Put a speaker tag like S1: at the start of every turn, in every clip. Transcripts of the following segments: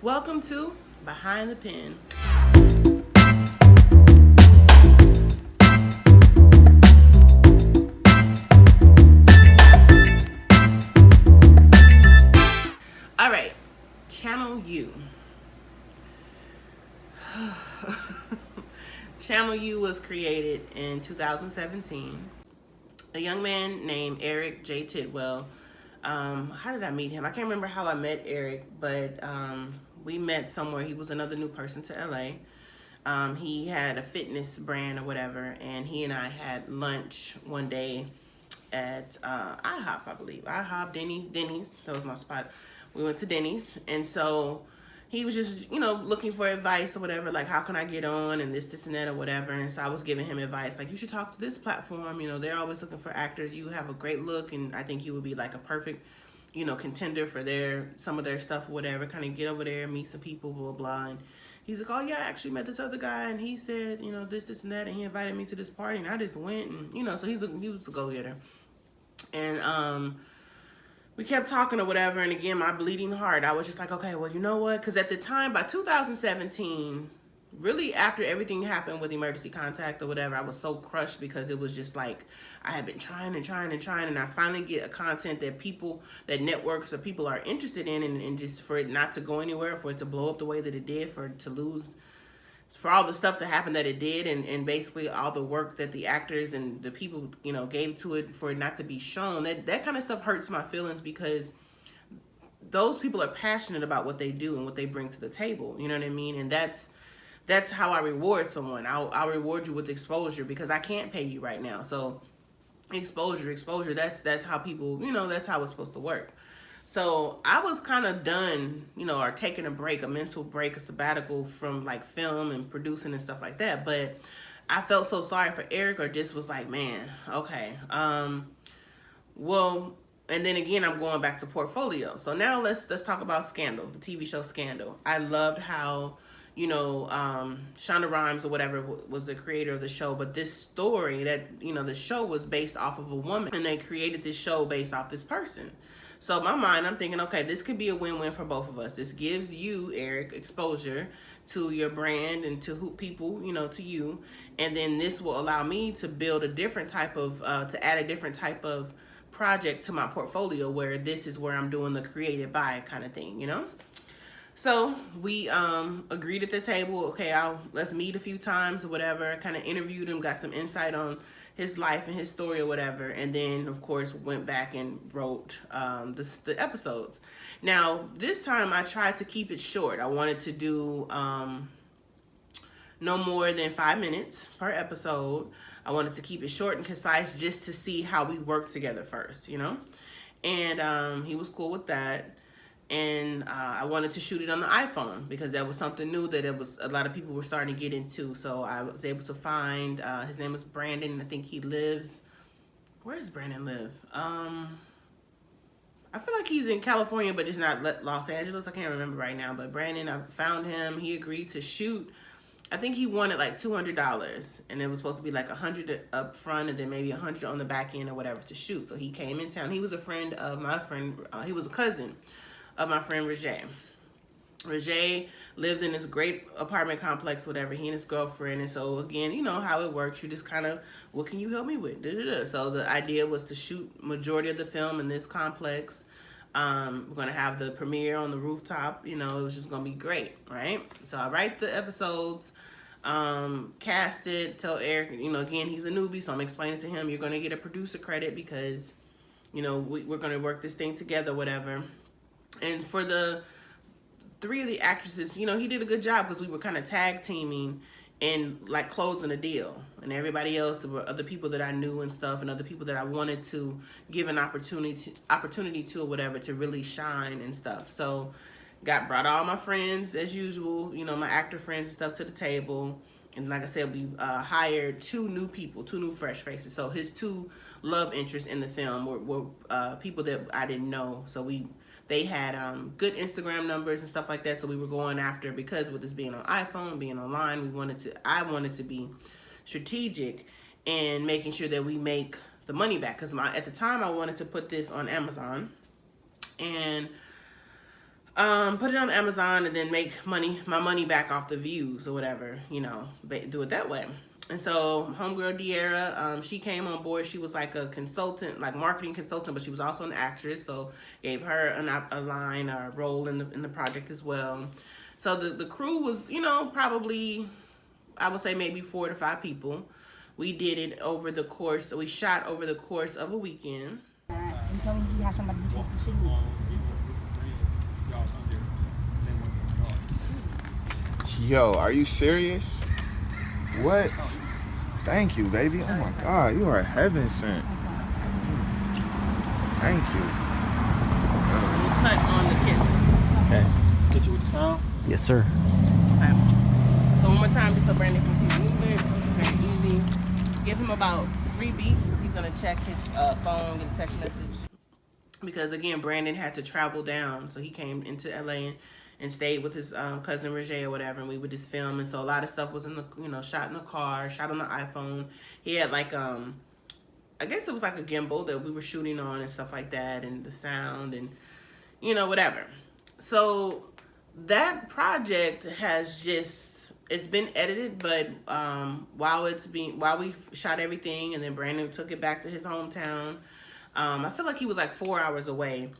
S1: Welcome to Behind the Pen. All right, Channel U. Channel U was created in 2017. A young man named Eric J. Tidwell. How did I meet him? I can't remember how I met Eric, but we met somewhere. He was another new person to LA. He had a fitness brand or whatever, and he and I had lunch one day at IHOP, I believe. IHOP, Denny's. That was my spot. We went to Denny's, and so he was just, looking for advice or whatever, like how can I get on and this and that or whatever. And so I was giving him advice, like you should talk to this platform. They're always looking for actors. You have a great look, and I think you would be like a perfect, contender for some of their stuff or whatever. Kind of get over there, meet some people, blah, blah. And he's like, oh yeah, I actually met this other guy, and he said, this and that, and he invited me to this party, and I just went, and so he was a go-getter. And we kept talking or whatever, and again, my bleeding heart, I was just like, okay, well, you know what? Because at the time, by 2017, really after everything happened with emergency contact or whatever, I was so crushed because it was just like I had been trying, and I finally get a content that networks or people are interested in, and just for it not to go anywhere, for it to blow up the way that it did, for all the stuff to happen that it did, and basically all the work that the actors and the people, gave to it for it not to be shown. That kind of stuff hurts my feelings because those people are passionate about what they do and what they bring to the table. You know what I mean? And that's how I reward someone. I'll reward you with exposure because I can't pay you right now. So exposure, that's how people, that's how it's supposed to work. So I was kind of done, or taking a break, a mental break, a sabbatical from like film and producing and stuff like that. But I felt so sorry for Eric, or just was like, man, okay. Well, and then again, I'm going back to portfolio. So now let's talk about Scandal, the TV show Scandal. I loved how, Shonda Rhimes or whatever was the creator of the show, but this story that, the show was based off of a woman, and they created this show based off this person. So in my mind, I'm thinking, okay, this could be a win-win for both of us. This gives you, Eric, exposure to your brand and to people, to you. And then this will allow me to build a different type of, to add a different type of project to my portfolio, where this is where I'm doing the created by kind of thing, So we agreed at the table, okay, let's meet a few times or whatever, kind of interviewed him, got some insight on his life and his story or whatever, and then of course went back and wrote the episodes. Now this time I tried to keep it short. I wanted to do no more than 5 minutes per episode. I wanted to keep it short and concise just to see how we work together first, and he was cool with that. And I wanted to shoot it on the iPhone because that was something new that a lot of people were starting to get into. So I was able to find, his name is Brandon, and I think he lives, where does Brandon live? I feel like he's in California, but it's not Los Angeles. I can't remember right now, but Brandon, I found him. He agreed to shoot. I think he wanted like $200, and it was supposed to be like $100 up front and then maybe $100 on the back end or whatever to shoot. So he came in town. He was a friend of my friend. He was a cousin of my friend Rajay. Rajay lived in this great apartment complex, whatever, he and his girlfriend. And so again, you know how it works. You just kind of, what can you help me with? Da-da-da. So the idea was to shoot majority of the film in this complex. We're going to have the premiere on the rooftop. It was just going to be great, right? So I write the episodes, cast it, tell Eric, again, he's a newbie, so I'm explaining to him, you're going to get a producer credit because, we're going to work this thing together, whatever. And for the 3 of the actresses, he did a good job because we were kind of tag teaming and like closing a deal. And everybody else, there were other people that I knew and stuff, and other people that I wanted to give an opportunity to or whatever to really shine and stuff. So brought all my friends as usual, my actor friends and stuff to the table. And like I said, we hired 2 new people, 2 new fresh faces. So his 2 love interests in the film were people that I didn't know. So they had good Instagram numbers and stuff like that, so we were going after, because with this being on iPhone, being online, I wanted to be strategic in making sure that we make the money back, because at the time I wanted to put this on Amazon, and Put it on Amazon and then make my money back off the views or whatever, do it that way. And so homegirl De'Ara, she came on board. She was like a consultant, like marketing consultant, but she was also an actress. So gave her a line or a role in the project as well. So the crew was, probably, I would say maybe 4 to 5 people. We did it over the course. We shot over the course of a weekend.
S2: And told me he had somebody who takes the shit.
S3: Yo, are you serious? What? Thank you, baby. Oh my God, you are heaven sent. Thank you.
S1: We'll cut on the kiss.
S4: Okay. Hit you with the sound? Yes, sir.
S1: Okay. So one more time, just so Brandon can see movement. Very easy. Give him about 3 beats because he's gonna check his phone, get a text message. Because again, Brandon had to travel down, so he came into LA and stayed with his cousin Roger or whatever, and we would just film. And so a lot of stuff was in the, shot in the car, shot on the iPhone. He had like I guess it was like a gimbal that we were shooting on and stuff like that, and the sound and whatever. So that project has just, it's been edited, but while we shot everything and then Brandon took it back to his hometown, I feel like he was like 4 hours away.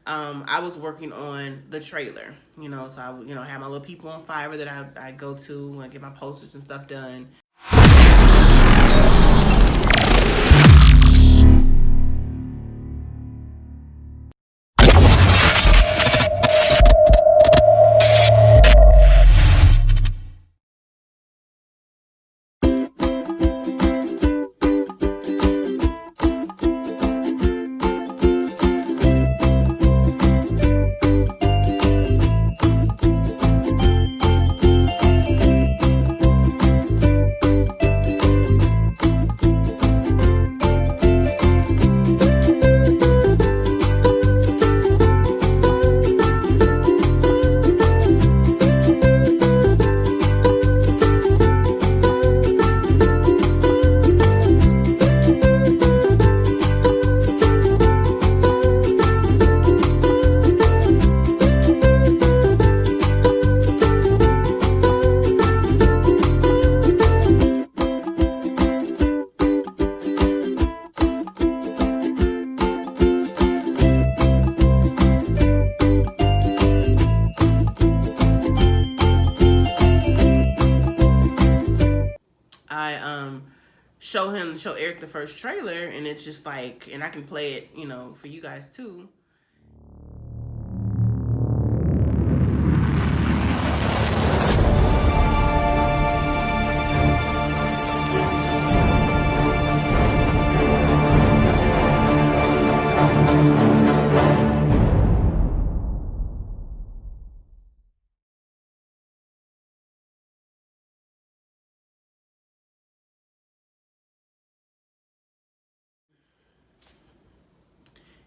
S1: I was working on the trailer, so I have my little people on Fiverr that I go to when I get my posters and stuff done. Show Eric the first trailer, and it's just like, and I can play it, for you guys too.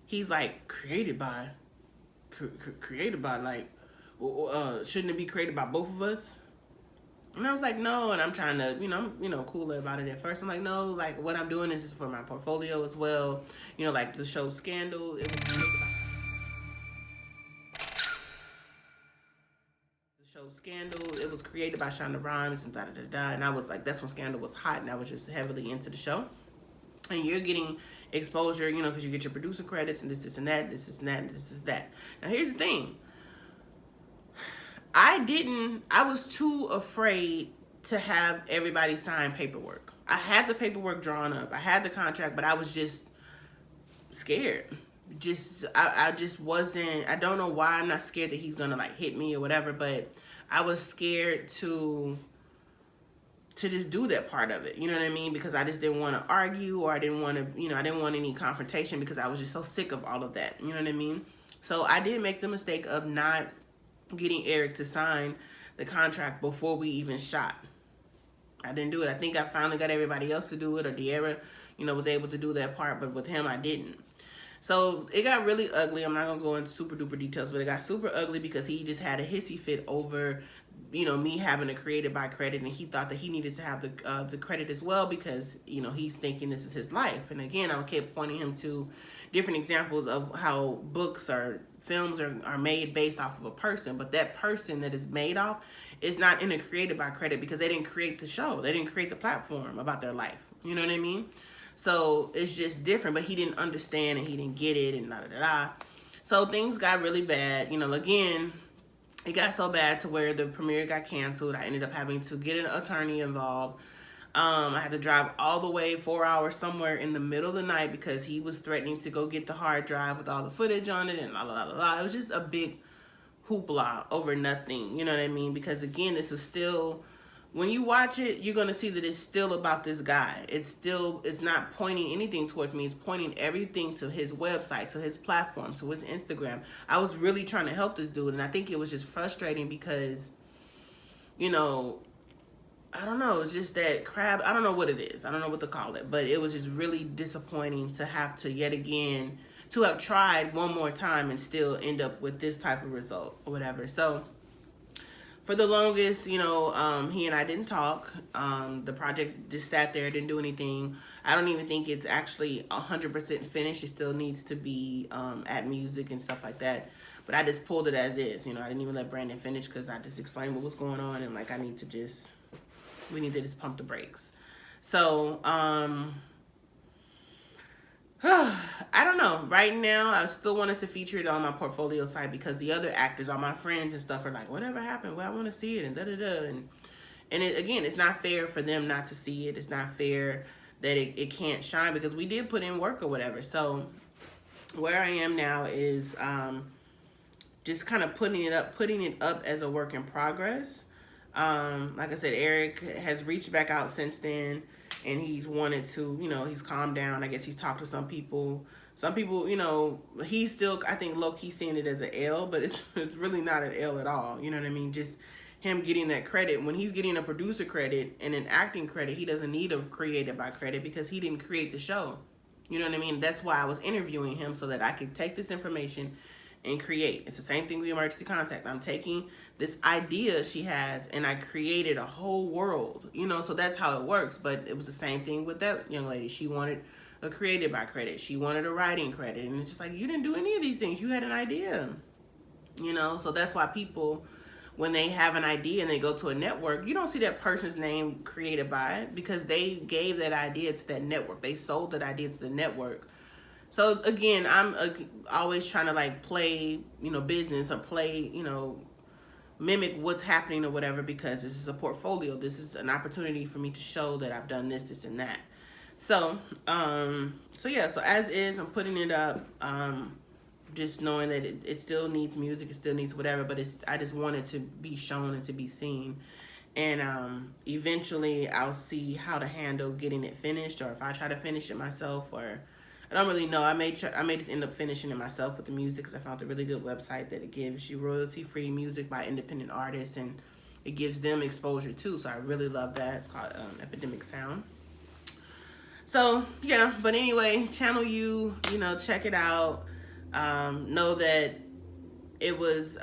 S1: He's like, created by like, shouldn't it be created by both of us? And I was like, no. And I'm trying to, I'm cooler about it at first. I'm like, no, like what I'm doing is for my portfolio as well. Like the show Scandal. It was created by Scandal. It was created by Shonda Rhimes and And I was like, that's when Scandal was hot, and I was just heavily into the show. And you're getting exposure, because you get your producer credits and this and that, this is that, this is that. Now here's the thing. I was too afraid to have everybody sign paperwork. I had the paperwork drawn up. I had the contract, but I was just scared. I just wasn't, I don't know why. I'm not scared that he's gonna like hit me or whatever, but I was scared to just do that part of it, you know what I mean? Because I just didn't want to argue, or I didn't want to, I didn't want any confrontation, because I was just so sick of all of that, you know what I mean? So I did make the mistake of not getting Eric to sign the contract before we even shot. I didn't do it. I think I finally got everybody else to do it, or De'Ara, was able to do that part, but with him, I didn't. So it got really ugly. I'm not going to go into super duper details, but it got super ugly because he just had a hissy fit over, me having a created by credit, and he thought that he needed to have the credit as well because, he's thinking this is his life. And again, I kept pointing him to different examples of how books are films are made based off of a person, but that person that is made off is not in a created by credit because they didn't create the show. They didn't create the platform about their life. You know what I mean? So it's just different, but he didn't understand and he didn't get it and da da da. So things got really bad. You know, again, it got so bad to where the premiere got canceled. I ended up having to get an attorney involved. I had to drive all the way 4 hours somewhere in the middle of the night because he was threatening to go get the hard drive with all the footage on it and la la la la. It was just a big hoopla over nothing. You know what I mean? Because again, this is still, when you watch it, you're gonna see that it's still about this guy. It's not pointing anything towards me. It's pointing everything to his website, to his platform, to his Instagram. I was really trying to help this dude, and I think it was just frustrating because, you know, I don't know, it's just that crab, I don't know what it is. I don't know what to call it, but it was just really disappointing to have to yet again, to have tried one more time and still end up with this type of result or whatever. So for the longest, you know, he and I didn't talk. The project just sat there, didn't do anything. I don't even think it's actually 100% finished. It still needs to be add music and stuff like that. But I just pulled it as is. You know, I didn't even let Brandon finish because I just explained what was going on and like we need to just pump the brakes. So, I don't know. Right now, I still wanted to feature it on my portfolio site because the other actors, all my friends and stuff, are like, whatever happened? Well, I want to see it and da-da-da. And again, it's not fair for them not to see it. It's not fair that it can't shine because we did put in work or whatever. So where I am now is just kind of putting it up as a work in progress. Like I said, Eric has reached back out since then, and he's wanted to, you know, he's calmed down. I guess he's talked to some people. Some people, you know, he's still, I think, low-key seeing it as an L, but it's really not an L at all. You know what I mean? Just him getting that credit. When he's getting a producer credit and an acting credit, he doesn't need a created by credit because he didn't create the show. You know what I mean? That's why I was interviewing him, so that I could take this information and create. It's the same thing with emergency contact. I'm taking this idea she has and I created a whole world, you know, so that's how it works. But it was the same thing with that young lady. She wanted a created by credit. She wanted a writing credit. And it's just like, you didn't do any of these things. You had an idea, you know? So that's why people, when they have an idea and they go to a network, you don't see that person's name created by it because they gave that idea to that network. They sold that idea to the network. So again, I'm always trying to like play, you know, business or play, you know, mimic what's happening or whatever because this is a portfolio. This is an opportunity for me to show that I've done this, this, and that. So, yeah, so as is, I'm putting it up, just knowing that it still needs music, it still needs whatever, but I just want it to be shown and to be seen. And eventually I'll see how to handle getting it finished, or if I try to finish it myself, or I don't really know. I may just end up finishing it myself with the music because I found a really good website that it gives you royalty-free music by independent artists, and it gives them exposure too. So I really love that. It's called Epidemic Sound. So yeah, but anyway, Channel U, you know, check it out. Know that it was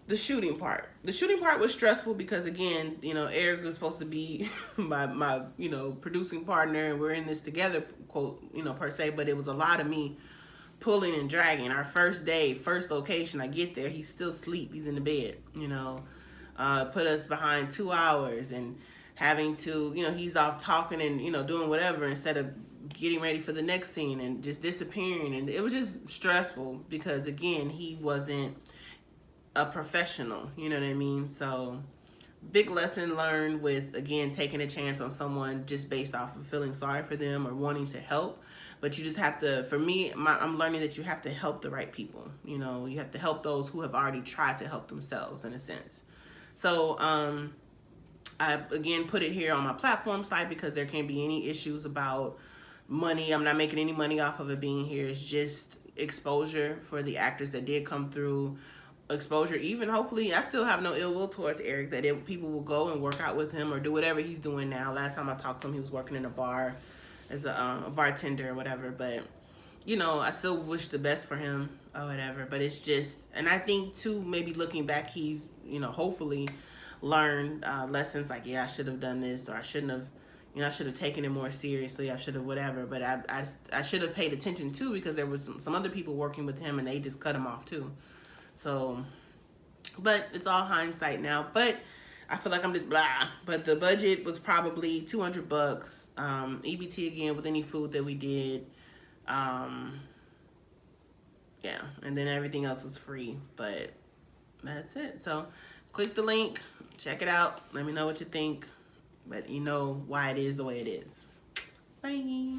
S1: the shooting part. The shooting part was stressful because, again, you know, Eric was supposed to be my you know, producing partner, and we're in this together, quote, you know, per se, but it was a lot of me pulling and dragging. Our first day, first location, I get there, he's still asleep, he's in the bed, you know, put us behind 2 hours and having to, you know, he's off talking and, you know, doing whatever instead of getting ready for the next scene and just disappearing. And it was just stressful because, again, he wasn't a professional, you know what I mean? So big lesson learned with, again, taking a chance on someone just based off of feeling sorry for them or wanting to help. But you just have to, for me, I'm learning that you have to help the right people. You know, you have to help those who have already tried to help themselves, in a sense. So I, again, put it here on my platform site because there can't be any issues about money. I'm not making any money off of it being here. It's just exposure for the actors that did come through. Exposure, even hopefully, I still have no ill will towards Eric, that people will go and work out with him or do whatever he's doing now. Last time I talked to him, he was working in a bar as a bartender or whatever. But, you know, I still wish the best for him or whatever. But it's just, and I think too, maybe looking back, he's, you know, hopefully learned lessons like, yeah, I should have done this, or I shouldn't have, You know, I should have taken it more seriously. I should have whatever, but I should have paid attention too, because there was some other people working with him and they just cut him off too. So, but it's all hindsight now. But I feel like I'm just blah. But the budget was probably $200. EBT again with any food that we did. Yeah, and then everything else was free. But that's it. So click the link, check it out. Let me know what you think. But you know why it is the way it is. Bye.